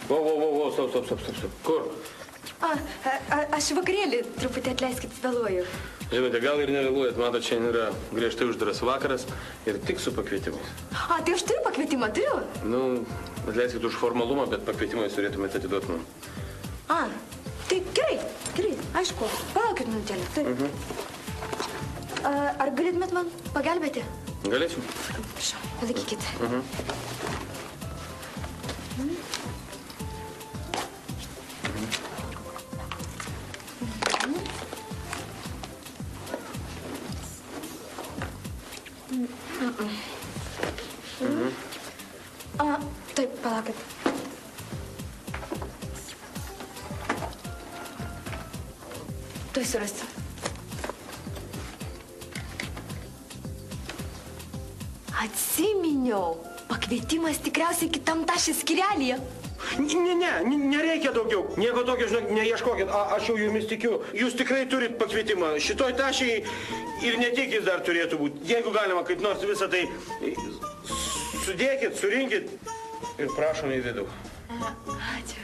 Stop. Kur? Aš vakarėlį truputį atleiskit, vėluoju. Žinote, gal ir nevėluojat, matot, šiandien yra griežtai uždaras vakaras ir tik su pakvietimais. Tai aš turiu pakvietimą, turiu? Nu, atleiskit už formalumą, bet pakvietimais turėtumėte atiduoti man. Tai gerai, aišku, palaukit minutėlį. Ar galėtumėt man pagelbėti? Galėčiau. Prašau, palaikykit. Taip, palaukit. Tuoj surasiu. Atsiminiau. Pakvietimas tikriausiai kitam tašės skyrelyje. Nereikia daugiau. Nieko tokio, žinok, neieškokit. Aš jau jumis tikiu. Jūs tikrai turit pakvietimą. Šitoj tašiai ir ne tik jis dar turėtų būti. Jeigu galima, kaip nors visą tai sudėkit, surinkit ir prašom į vidų. Ačiū.